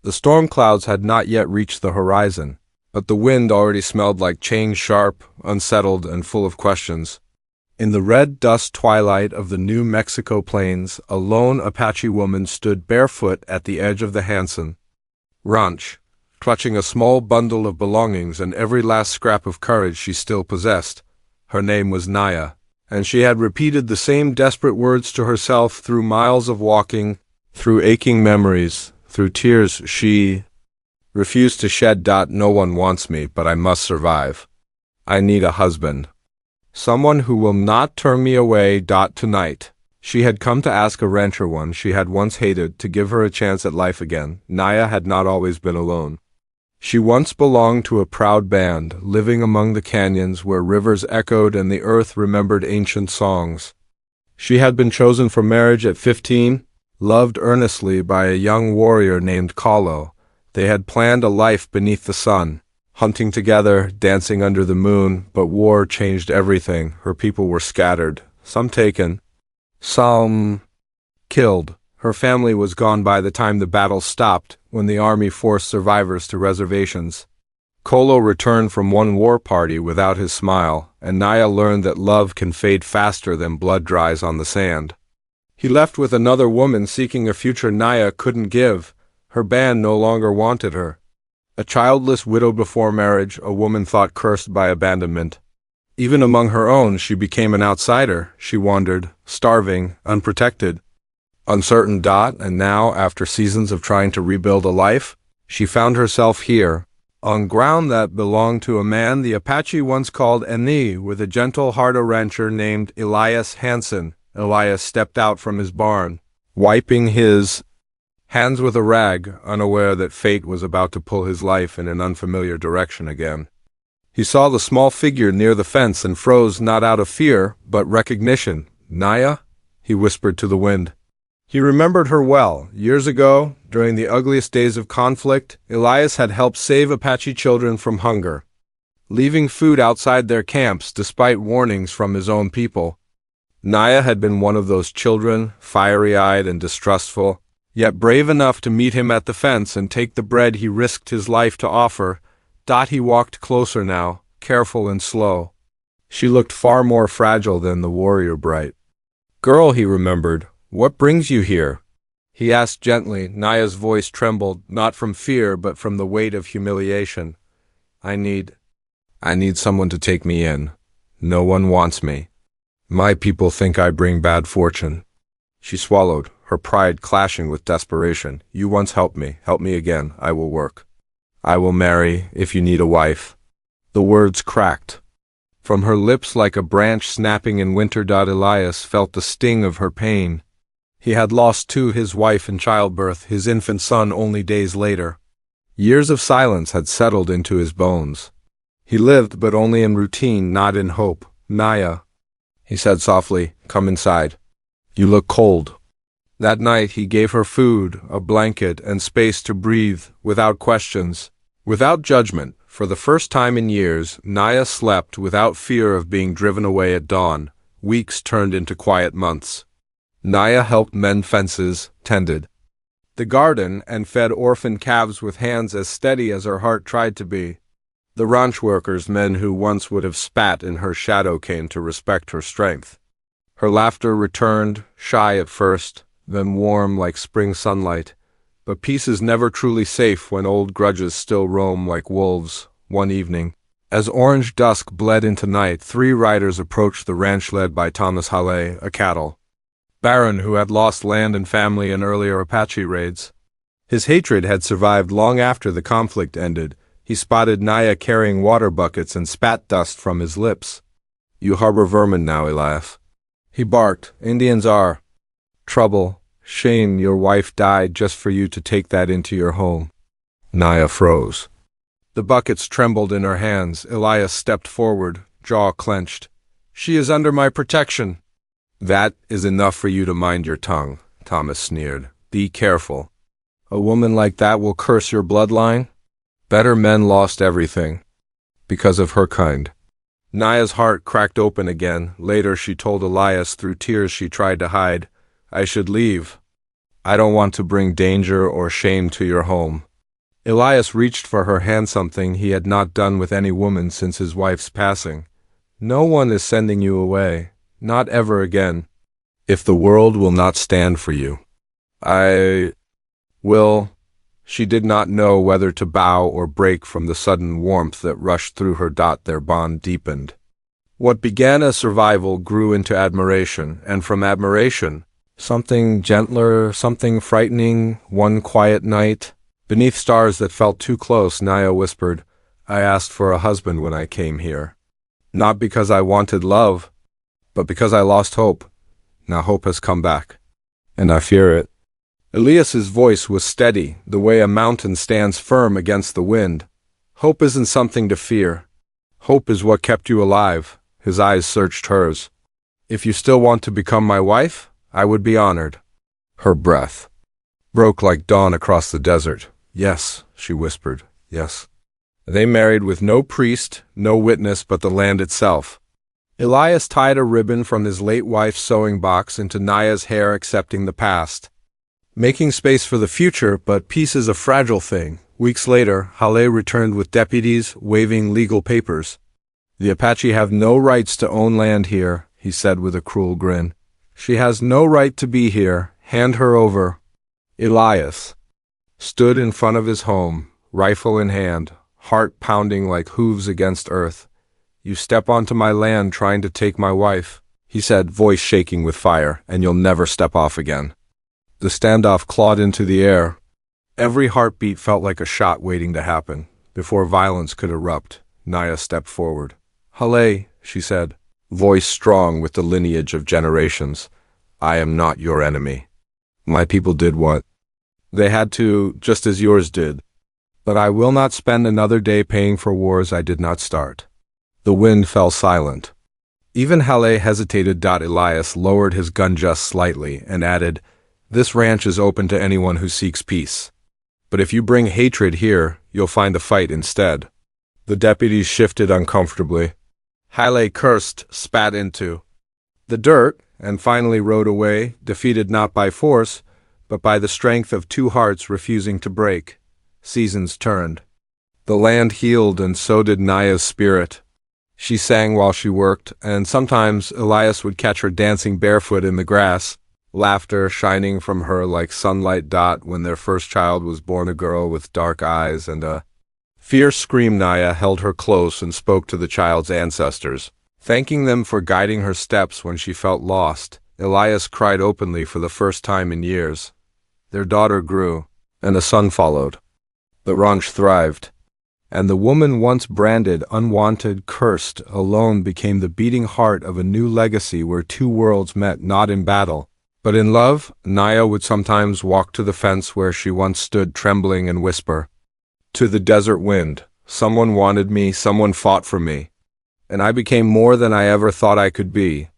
The storm clouds had not yet reached the horizon, but the wind already smelled like change, sharp, unsettled, and full of questions. In the red dust twilight of the New Mexico plains, a lone Apache woman stood barefoot at the edge of the Hanson ranch, clutching a small bundle of belongings and every last scrap of courage she still possessed. Her name was Naya, and she had repeated the same desperate words to herself through miles of walking, through aching memories, through tears she refused to shed. No one wants me, but I must survive. I need a husband. Someone who will not turn me away. Tonight. She had come to ask a rancher one she had once hated to give her a chance at life again. Naya had not always been alone. She once belonged to a proud band, living among the canyons where rivers echoed and the earth remembered ancient songs. She had been chosen for marriage at 15, loved earnestly by a young warrior named Kahlo. They had planned a life beneath the sun, hunting together, dancing under the moon, but war changed everything. Her people were scattered, some taken, some killed. Her family was gone by the time the battle stopped, when the army forced survivors to reservations. Kahlo returned from one war party without his smile, and Naya learned that love can fade faster than blood dries on the sand. He left with another woman seeking a future Naya couldn't give. Her band no longer wanted her. A childless widow before marriage, a woman thought cursed by abandonment. Even among her own, she became an outsider. She wandered, starving, unprotected, uncertain. And now, after seasons of trying to rebuild a life, she found herself here, on ground that belonged to a man the Apache once called Eni, with a gentle heart, a rancher named Elias Hansen. Elias stepped out from his barn, wiping his hands with a rag, unaware that fate was about to pull his life in an unfamiliar direction again. He saw the small figure near the fence and froze, not out of fear, but recognition. "Naya?" he whispered to the wind. He remembered her well. Years ago, during the ugliest days of conflict, Elias had helped save Apache children from hunger, leaving food outside their camps despite warnings from his own people. Naya had been one of those children, fiery-eyed and distrustful, yet brave enough to meet him at the fence and take the bread he risked his life to offer. He walked closer now, careful and slow. She looked far more fragile than the warrior bright. "Girl," he remembered, "what brings you here?" He asked gently. Naya's voice trembled, not from fear, but from the weight of humiliation. I need someone to take me in. No one wants me. My people think I bring bad fortune." She swallowed, her pride clashing with desperation. "You once helped me. Help me again. I will work. I will marry, if you need a wife." The words cracked from her lips like a branch snapping in winter. Elias felt the sting of her pain. He had lost too, his wife in childbirth, his infant son only days later. Years of silence had settled into his bones. He lived, but only in routine, not in hope. "Naya," he said softly, "come inside. You look cold." That night he gave her food, a blanket, and space to breathe, without questions, without judgment. For the first time in years, Naya slept without fear of being driven away at dawn. Weeks turned into quiet months. Naya helped mend fences, tended the garden, and fed orphan calves with hands as steady as her heart tried to be. The ranch workers, men who once would have spat in her shadow, came to respect her strength. Her laughter returned, shy at first, then warm like spring sunlight. But peace is never truly safe when old grudges still roam like wolves. One evening, as orange dusk bled into night, 3 riders approached the ranch led by Thomas Halle, a cattle baron who had lost land and family in earlier Apache raids. His hatred had survived long after the conflict ended. He spotted Naya carrying water buckets and spat dust from his lips. "You harbor vermin now, Elias," he barked. "Indians are trouble. Shame your wife died just for you to take that into your home." Naya froze. The buckets trembled in her hands. Elias stepped forward, jaw clenched. "She is under my protection." "That is enough for you to mind your tongue," Thomas sneered. "Be careful. A woman like that will curse your bloodline. Better men lost everything because of her kind." Naya's heart cracked open again. Later she told Elias through tears she tried to hide, "I should leave. I don't want to bring danger or shame to your home." Elias reached for her hand, something he had not done with any woman since his wife's passing. No one is sending you away. Not ever again. If the world will not stand for you, I will. She did not know whether to bow or break from the sudden warmth that rushed through her. Their bond deepened. What began as survival grew into admiration, and from admiration, something gentler, something frightening. One quiet night, beneath stars that felt too close, Naya whispered, "I asked for a husband when I came here. Not because I wanted love, but because I lost hope. Now hope has come back, and I fear it." Elias's voice was steady, the way a mountain stands firm against the wind. "Hope isn't something to fear. Hope is what kept you alive." His eyes searched hers. "If you still want to become my wife, I would be honored." Her breath broke like dawn across the desert. "Yes," she whispered, "yes." They married with no priest, no witness but the land itself. Elias tied a ribbon from his late wife's sewing box into Naya's hair, accepting the past, making space for the future, but peace is a fragile thing. Weeks later, Halle returned with deputies waving legal papers. "The Apache have no rights to own land here," he said with a cruel grin. "She has no right to be here. Hand her over." Elias stood in front of his home, rifle in hand, heart pounding like hooves against earth. "You step onto my land trying to take my wife," he said, voice shaking with fire, "and you'll never step off again." The standoff clawed into the air. Every heartbeat felt like a shot waiting to happen. Before violence could erupt, Naya stepped forward. "Halle," she said, voice strong with the lineage of generations, "I am not your enemy. My people did what they had to, just as yours did. But I will not spend another day paying for wars I did not start." The wind fell silent. Even Halle hesitated. Elias lowered his gun just slightly and added, "This ranch is open to anyone who seeks peace. But if you bring hatred here, you'll find a fight instead." The deputies shifted uncomfortably. Halle cursed, spat into the dirt, and finally rode away, defeated not by force, but by the strength of two hearts refusing to break. Seasons turned. The land healed, and so did Naya's spirit. She sang while she worked, and sometimes Elias would catch her dancing barefoot in the grass, laughter shining from her like sunlight. When their first child was born, a girl with dark eyes and a fierce scream, Naya held her close and spoke to the child's ancestors, thanking them for guiding her steps when she felt lost. Elias cried openly for the first time in years. Their daughter grew, and a son followed. The ranch thrived, and the woman once branded, unwanted, cursed, alone became the beating heart of a new legacy where two worlds met not in battle, but in love. Naya would sometimes walk to the fence where she once stood, trembling, and whisper to the desert wind, "Someone wanted me, someone fought for me, and I became more than I ever thought I could be."